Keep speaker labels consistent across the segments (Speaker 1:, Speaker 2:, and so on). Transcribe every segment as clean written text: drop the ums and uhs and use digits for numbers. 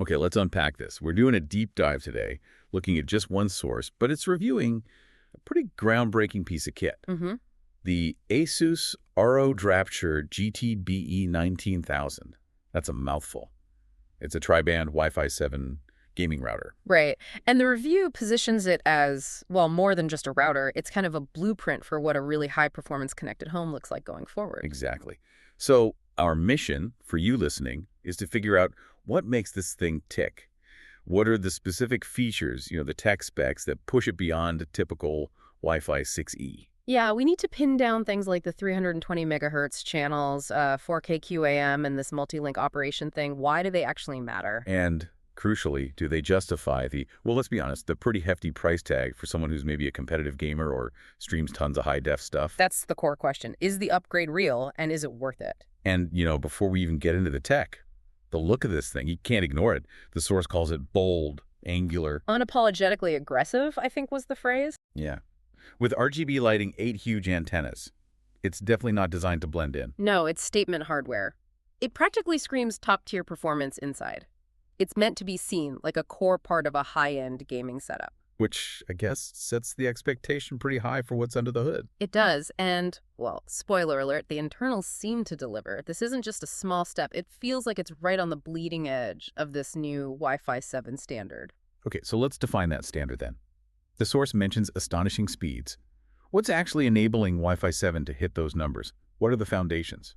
Speaker 1: Okay, let's unpack this. We're doing a deep dive today, looking at just one source, but it's reviewing a pretty groundbreaking piece of kit. The ASUS ROG Rapture GT-BE19000. That's a mouthful. It's a tri-band Wi-Fi 7 gaming router.
Speaker 2: Right. And the review positions it as, well, more than just a router. It's kind of a blueprint for what a really high-performance connected home looks like going forward.
Speaker 1: Exactly. So our mission for you listening is to figure out what makes this thing tick. What are the specific features, the tech specs that push it beyond a typical Wi-Fi 6E?
Speaker 2: Yeah, we need to pin down things like the 320 megahertz channels, 4K QAM, and this multi-link operation thing. Why do they actually matter?
Speaker 1: And crucially, do they justify well, let's be honest, the pretty hefty price tag for someone who's maybe a competitive gamer or streams tons of high-def stuff?
Speaker 2: That's the core question. Is the upgrade real, and is it worth it?
Speaker 1: And, before we even get into the tech, the look of this thing, you can't ignore it. The source calls it bold, angular.
Speaker 2: Unapologetically aggressive, I think was the phrase.
Speaker 1: Yeah. With RGB lighting, 8 huge antennas. It's definitely not designed to blend in.
Speaker 2: No, it's statement hardware. It practically screams top-tier performance inside. It's meant to be seen like a core part of a high-end gaming setup.
Speaker 1: Which, I guess, sets the expectation pretty high for what's under the hood.
Speaker 2: It does, and, well, spoiler alert, the internals seem to deliver. This isn't just a small step. It feels like it's right on the bleeding edge of this new Wi-Fi 7 standard.
Speaker 1: Okay, so let's define that standard then. The source mentions astonishing speeds. What's actually enabling Wi-Fi 7 to hit those numbers? What are the foundations?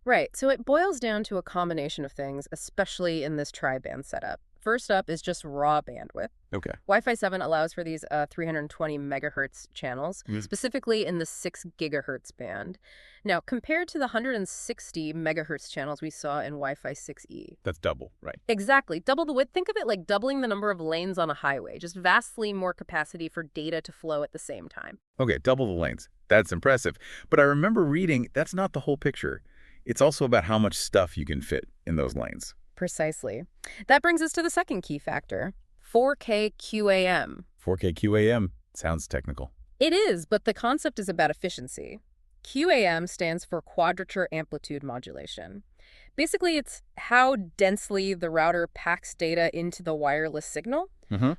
Speaker 2: Right, so it boils down to a combination of things, especially in this tri-band setup. First up is just raw bandwidth.
Speaker 1: Okay.
Speaker 2: Wi-Fi 7 allows for these 320 megahertz channels, specifically in the 6 gigahertz band. Now, compared to the 160 megahertz channels we saw in Wi-Fi 6E.
Speaker 1: That's double, right?
Speaker 2: Exactly. Double the width. Think of it like doubling the number of lanes on a highway, just vastly more capacity for data to flow at the same time.
Speaker 1: Okay, double the lanes. That's impressive. But I remember reading that's not the whole picture. It's also about how much stuff you can fit in those lanes.
Speaker 2: Precisely. That brings us to the second key factor, 4K QAM.
Speaker 1: 4K QAM sounds technical.
Speaker 2: It is, but the concept is about efficiency. QAM stands for quadrature amplitude modulation. Basically, it's how densely the router packs data into the wireless signal.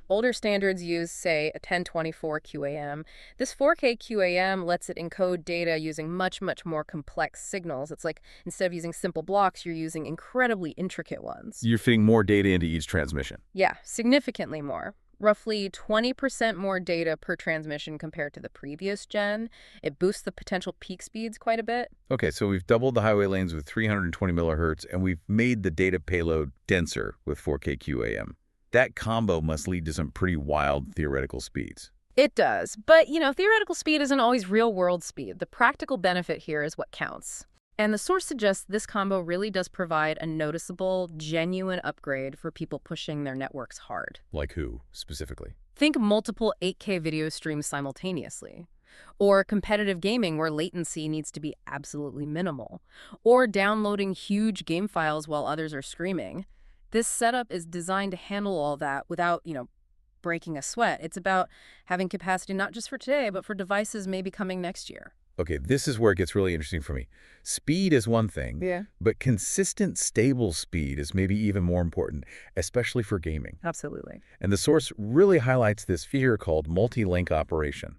Speaker 2: Older standards use, say, a 1024 QAM. This 4K QAM lets it encode data using much, much more complex signals. It's like instead of using simple blocks, you're using incredibly intricate ones.
Speaker 1: You're fitting more data into each transmission.
Speaker 2: Yeah, significantly more. Roughly 20% more data per transmission compared to the previous gen. It boosts the potential peak speeds quite a bit.
Speaker 1: Okay, so we've doubled the highway lanes with 320 millihertz, and we've made the data payload denser with 4K QAM. That combo must lead to some pretty wild theoretical speeds.
Speaker 2: It does. But, theoretical speed isn't always real-world speed. The practical benefit here is what counts. And the source suggests this combo really does provide a noticeable, genuine upgrade for people pushing their networks hard.
Speaker 1: Like who, specifically?
Speaker 2: Think multiple 8K video streams simultaneously. Or competitive gaming where latency needs to be absolutely minimal. Or downloading huge game files while others are streaming. This setup is designed to handle all that without, breaking a sweat. It's about having capacity not just for today, but for devices maybe coming next year.
Speaker 1: Okay, this is where it gets really interesting for me. Speed is one thing, but consistent, stable speed is maybe even more important, especially for gaming.
Speaker 2: Absolutely.
Speaker 1: And the source really highlights this feature called multi-link operation,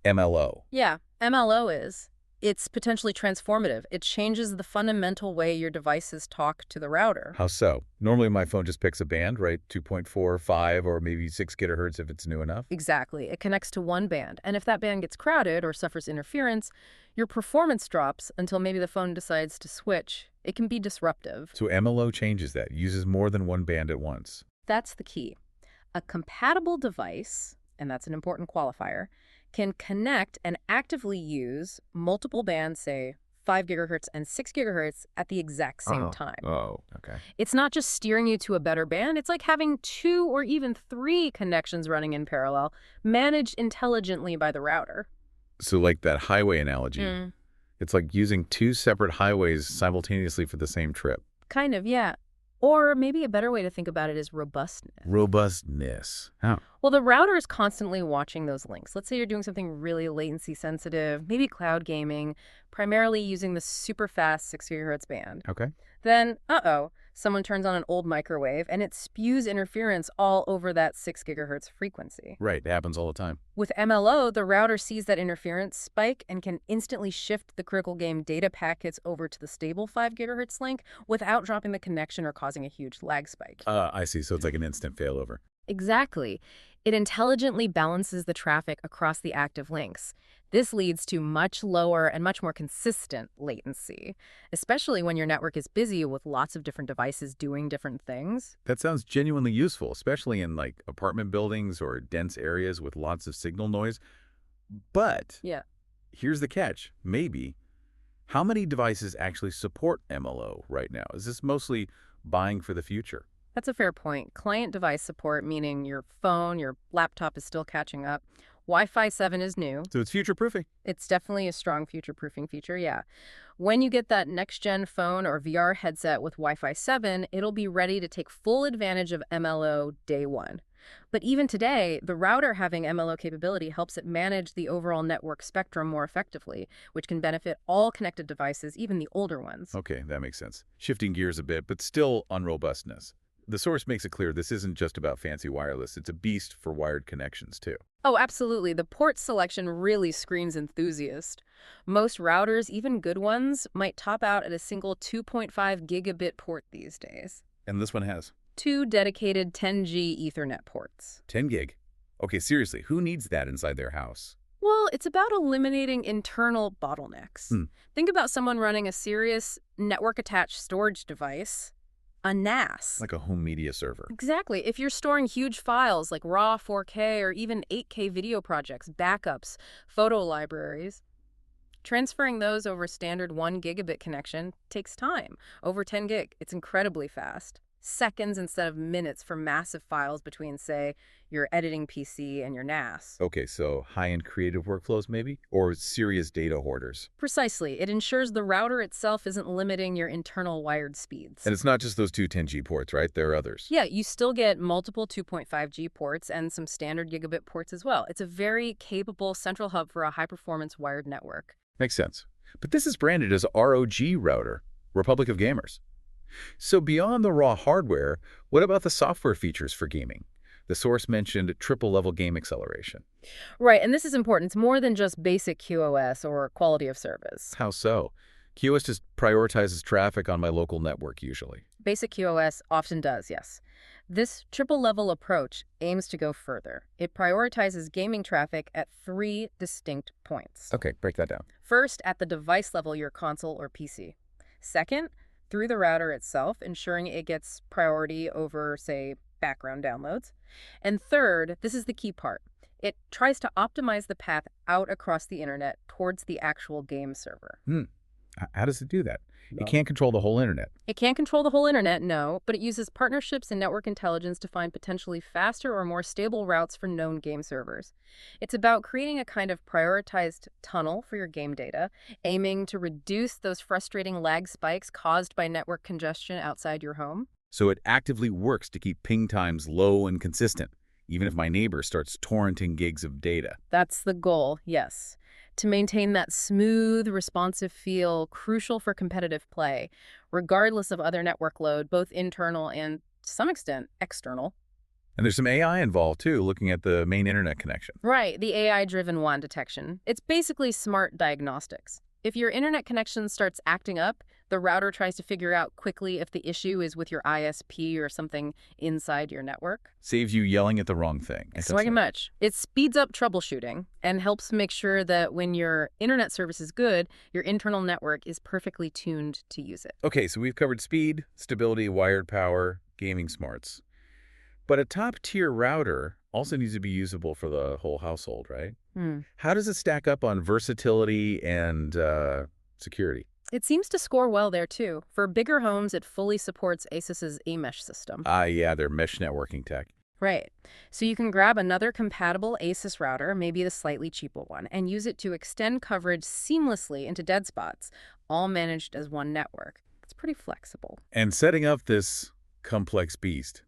Speaker 1: MLO.
Speaker 2: Yeah, MLO is. It's potentially transformative. It changes the fundamental way your devices talk to the router.
Speaker 1: How so? Normally my phone just picks a band, right? 2.4, 5, or maybe 6 gigahertz if it's new enough.
Speaker 2: Exactly. It connects to one band. And if that band gets crowded or suffers interference, your performance drops until maybe the phone decides to switch. It can be disruptive.
Speaker 1: So MLO changes that, uses more than one band at once.
Speaker 2: That's the key. A compatible device, and that's an important qualifier, can connect and actively use multiple bands, say 5 gigahertz and 6 gigahertz at the exact same time.
Speaker 1: Oh, okay.
Speaker 2: It's not just steering you to a better band. It's like having 2 or even 3 connections running in parallel, managed intelligently by the router.
Speaker 1: So like that highway analogy, it's like using 2 separate highways simultaneously for the same trip.
Speaker 2: Kind of, yeah. Or maybe a better way to think about it is robustness.
Speaker 1: Robustness. How?
Speaker 2: Well, the router is constantly watching those links. Let's say you're doing something really latency sensitive, maybe cloud gaming, primarily using the super fast 6 gigahertz band.
Speaker 1: Okay.
Speaker 2: Then, Someone turns on an old microwave, and it spews interference all over that 6 gigahertz frequency.
Speaker 1: Right, it happens all the time.
Speaker 2: With MLO, the router sees that interference spike and can instantly shift the critical game data packets over to the stable 5 gigahertz link without dropping the connection or causing a huge lag spike.
Speaker 1: I see, so it's like an instant failover.
Speaker 2: Exactly. It intelligently balances the traffic across the active links. This leads to much lower and much more consistent latency, especially when your network is busy with lots of different devices doing different things.
Speaker 1: That sounds genuinely useful, especially in like apartment buildings or dense areas with lots of signal noise. But
Speaker 2: Yeah.
Speaker 1: here's the catch, maybe. How many devices actually support MLO right now? Is this mostly buying for the future?
Speaker 2: That's a fair point. Client device support, meaning your phone, your laptop is still catching up. Wi-Fi 7 is new.
Speaker 1: So it's future-proofing.
Speaker 2: It's definitely a strong future-proofing feature, yeah. When you get that next-gen phone or VR headset with Wi-Fi 7, it'll be ready to take full advantage of MLO day one. But even today, the router having MLO capability helps it manage the overall network spectrum more effectively, which can benefit all connected devices, even the older ones.
Speaker 1: Okay, that makes sense. Shifting gears a bit, but still on robustness. The source makes it clear this isn't just about fancy wireless. It's a beast for wired connections, too.
Speaker 2: Oh, absolutely. The port selection really screams enthusiast. Most routers, even good ones, might top out at a single 2.5 gigabit port these days.
Speaker 1: And this one has
Speaker 2: 2 dedicated 10G Ethernet ports.
Speaker 1: 10 gig. Okay, seriously, who needs that inside their house?
Speaker 2: Well, it's about eliminating internal bottlenecks. Think about someone running a serious network-attached storage device, a NAS.
Speaker 1: Like a home media server.
Speaker 2: Exactly. If you're storing huge files like RAW, 4K, or even 8K video projects, backups, photo libraries, transferring those over standard 1 gigabit connection takes time. Over 10 gig, it's incredibly fast. Seconds instead of minutes for massive files between, say, your editing PC and your NAS.
Speaker 1: Okay, so high-end creative workflows maybe? Or serious data hoarders?
Speaker 2: Precisely. It ensures the router itself isn't limiting your internal wired speeds.
Speaker 1: And it's not just those two 10G ports, right? There are others.
Speaker 2: Yeah, you still get multiple 2.5G ports and some standard gigabit ports as well. It's a very capable central hub for a high-performance wired network.
Speaker 1: Makes sense. But this is branded as ROG router, Republic of Gamers. So beyond the raw hardware, what about the software features for gaming? The source mentioned triple-level game acceleration.
Speaker 2: Right, and this is important. It's more than just basic QoS or quality of service.
Speaker 1: How so? QoS just prioritizes traffic on my local network usually.
Speaker 2: Basic QoS often does, yes. This triple-level approach aims to go further. It prioritizes gaming traffic at 3 distinct points.
Speaker 1: Okay, break that down.
Speaker 2: First, at the device level, your console or PC. Second, through the router itself, ensuring it gets priority over, say, background downloads. And third, this is the key part, it tries to optimize the path out across the internet towards the actual game server.
Speaker 1: How does it do that? It can't control the whole internet.
Speaker 2: It can't control the whole internet, no, but it uses partnerships and network intelligence to find potentially faster or more stable routes for known game servers. It's about creating a kind of prioritized tunnel for your game data, aiming to reduce those frustrating lag spikes caused by network congestion outside your home.
Speaker 1: So it actively works to keep ping times low and consistent, even if my neighbor starts torrenting gigs of data.
Speaker 2: That's the goal, yes. To maintain that smooth, responsive feel crucial for competitive play, regardless of other network load, both internal and, to some extent, external.
Speaker 1: And there's some AI involved, too, looking at the main internet connection.
Speaker 2: Right, the AI-driven WAN detection. It's basically smart diagnostics. If your internet connection starts acting up, the router tries to figure out quickly if the issue is with your ISP or something inside your network.
Speaker 1: Saves you yelling at the wrong thing.
Speaker 2: So much. It speeds up troubleshooting and helps make sure that when your internet service is good, your internal network is perfectly tuned to use it.
Speaker 1: Okay, so we've covered speed, stability, wired power, gaming smarts. But a top-tier router also needs to be usable for the whole household, right? How does it stack up on versatility and security?
Speaker 2: It seems to score well there, too. For bigger homes, it fully supports ASUS's AiMesh system.
Speaker 1: Yeah, their mesh networking tech.
Speaker 2: Right. So you can grab another compatible ASUS router, maybe the slightly cheaper one, and use it to extend coverage seamlessly into dead spots, all managed as one network. It's pretty flexible.
Speaker 1: And setting up this complex beast,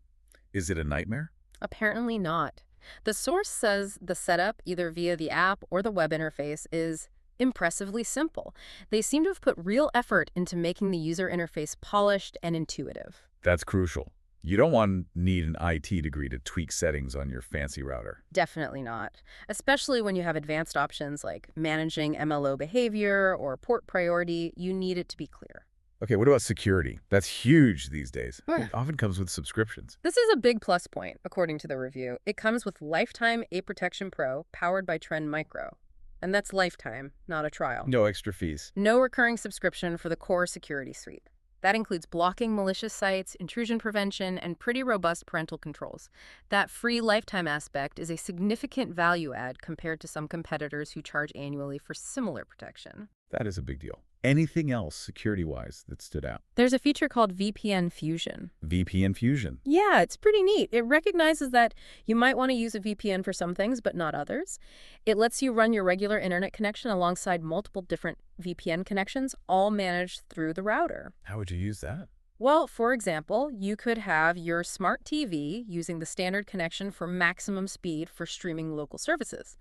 Speaker 1: is it a nightmare?
Speaker 2: Apparently not. The source says the setup, either via the app or the web interface, is impressively simple. They seem to have put real effort into making the user interface polished and intuitive.
Speaker 1: That's crucial. You don't need an IT degree to tweak settings on your fancy router.
Speaker 2: Definitely not, especially when you have advanced options like managing MLO behavior or port priority. You need it to be clear.
Speaker 1: Okay, what about security? That's huge these days.
Speaker 2: Sure.
Speaker 1: It often comes with subscriptions.
Speaker 2: This is a big plus point, according to the review. It comes with Lifetime A-Protection Pro powered by Trend Micro. And that's lifetime, not a trial.
Speaker 1: No extra fees.
Speaker 2: No recurring subscription for the core security suite. That includes blocking malicious sites, intrusion prevention, and pretty robust parental controls. That free lifetime aspect is a significant value add compared to some competitors who charge annually for similar protection.
Speaker 1: That is a big deal. Anything else security-wise that stood out?
Speaker 2: There's a feature called VPN Fusion.
Speaker 1: VPN Fusion.
Speaker 2: Yeah, it's pretty neat. It recognizes that you might want to use a VPN for some things, but not others. It lets you run your regular internet connection alongside multiple different VPN connections, all managed through the router.
Speaker 1: How would you use that?
Speaker 2: Well, for example, you could have your smart TV using the standard connection for maximum speed for streaming local services.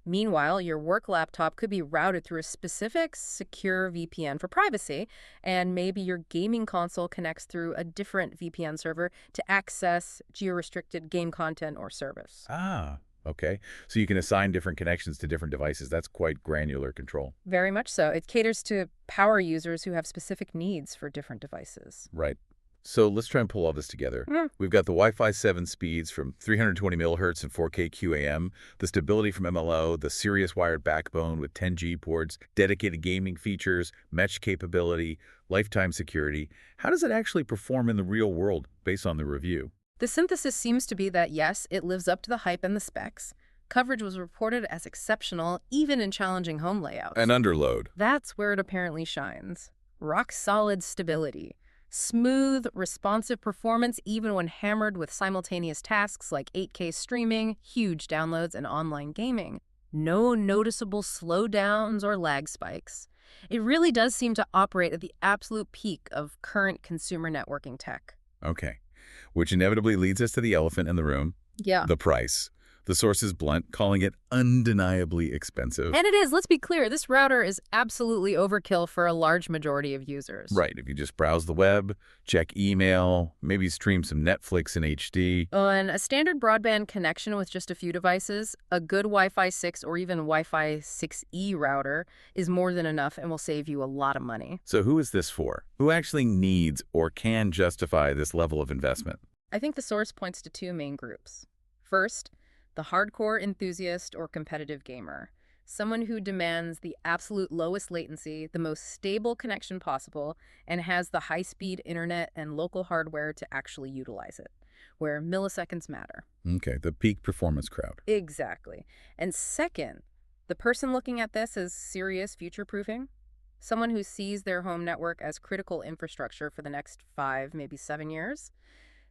Speaker 2: Meanwhile, your work laptop could be routed through a specific secure VPN for privacy, and maybe your gaming console connects through a different VPN server to access geo-restricted game content or service.
Speaker 1: Ah, okay. So you can assign different connections to different devices. That's quite granular control.
Speaker 2: Very much so. It caters to power users who have specific needs for different devices.
Speaker 1: Right. So let's try and pull all this together. We've got the Wi-Fi 7 speeds from 320 megahertz and 4K QAM, the stability from MLO, the Sirius wired backbone with 10G ports, dedicated gaming features, mesh capability, lifetime security. How does it actually perform in the real world based on the review?
Speaker 2: The synthesis seems to be that, yes, it lives up to the hype and the specs. Coverage was reported as exceptional, even in challenging home layouts.
Speaker 1: And underload.
Speaker 2: That's where it apparently shines. Rock-solid stability. Smooth, responsive performance even when hammered with simultaneous tasks like 8K streaming, huge downloads, and online gaming. No noticeable slowdowns or lag spikes. It really does seem to operate at the absolute peak of current consumer networking tech.
Speaker 1: Okay. Which inevitably leads us to the elephant in the room.
Speaker 2: Yeah.
Speaker 1: The price. The source is blunt, calling it undeniably expensive.
Speaker 2: And it is. Let's be clear. This router is absolutely overkill for a large majority of users.
Speaker 1: Right. If you just browse the web, check email, maybe stream some Netflix in HD.
Speaker 2: On a standard broadband connection with just a few devices, a good Wi-Fi 6 or even Wi-Fi 6E router is more than enough and will save you a lot of money.
Speaker 1: So who is this for? Who actually needs or can justify this level of investment?
Speaker 2: I think the source points to two main groups. First, the hardcore enthusiast or competitive gamer. Someone who demands the absolute lowest latency, the most stable connection possible, and has the high-speed internet and local hardware to actually utilize it, where milliseconds matter.
Speaker 1: Okay, the peak performance crowd.
Speaker 2: Exactly. And second, the person looking at this as serious future-proofing. Someone who sees their home network as critical infrastructure for the next 5, maybe 7 years.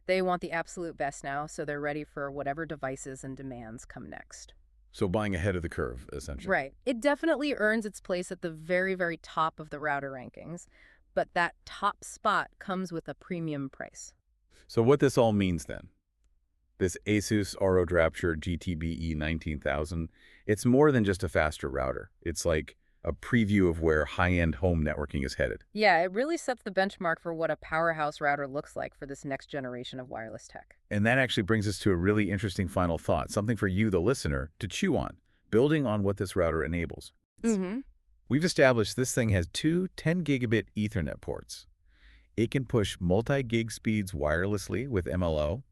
Speaker 2: They want the absolute best now, so they're ready for whatever devices and demands come next.
Speaker 1: So buying ahead of the curve, essentially.
Speaker 2: Right. It definitely earns its place at the very, very top of the router rankings, but that top spot comes with a premium price.
Speaker 1: So what this all means then? This ASUS ROG Rapture GT-BE19000, it's more than just a faster router. It's like a preview of where high-end home networking is headed.
Speaker 2: Yeah, it really sets the benchmark for what a powerhouse router looks like for this next generation of wireless tech.
Speaker 1: And that actually brings us to a really interesting final thought, something for you, the listener, to chew on, building on what this router enables. We've established this thing has two 10-gigabit Ethernet ports. It can push multi-gig speeds wirelessly with MLO.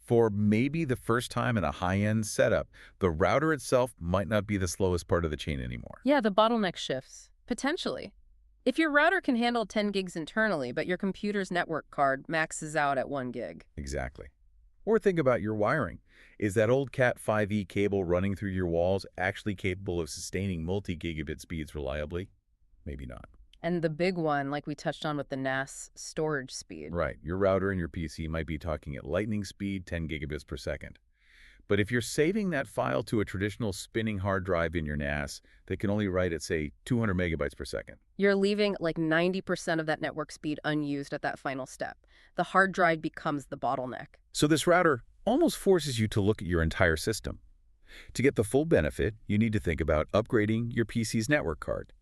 Speaker 1: For maybe the first time in a high-end setup, the router itself might not be the slowest part of the chain anymore.
Speaker 2: Yeah, the bottleneck shifts. Potentially. If your router can handle 10 gigs internally, but your computer's network card maxes out at 1 gig.
Speaker 1: Exactly. Or think about your wiring. Is that old Cat5e cable running through your walls actually capable of sustaining multi-gigabit speeds reliably? Maybe not.
Speaker 2: And the big one, like we touched on with the NAS storage speed.
Speaker 1: Right. Your router and your PC might be talking at lightning speed, 10 gigabits per second. But if you're saving that file to a traditional spinning hard drive in your NAS that can only write at, say, 200 megabytes per second.
Speaker 2: You're leaving like 90% of that network speed unused at that final step. The hard drive becomes the bottleneck.
Speaker 1: So this router almost forces you to look at your entire system. To get the full benefit, you need to think about upgrading your PC's network card.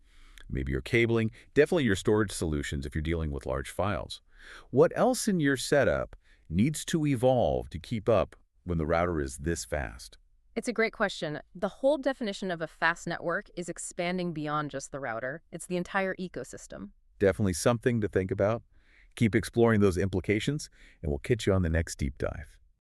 Speaker 1: Maybe your cabling, definitely your storage solutions if you're dealing with large files. What else in your setup needs to evolve to keep up when the router is this fast?
Speaker 2: It's a great question. The whole definition of a fast network is expanding beyond just the router. It's the entire ecosystem.
Speaker 1: Definitely something to think about. Keep exploring those implications, and we'll catch you on the next deep dive.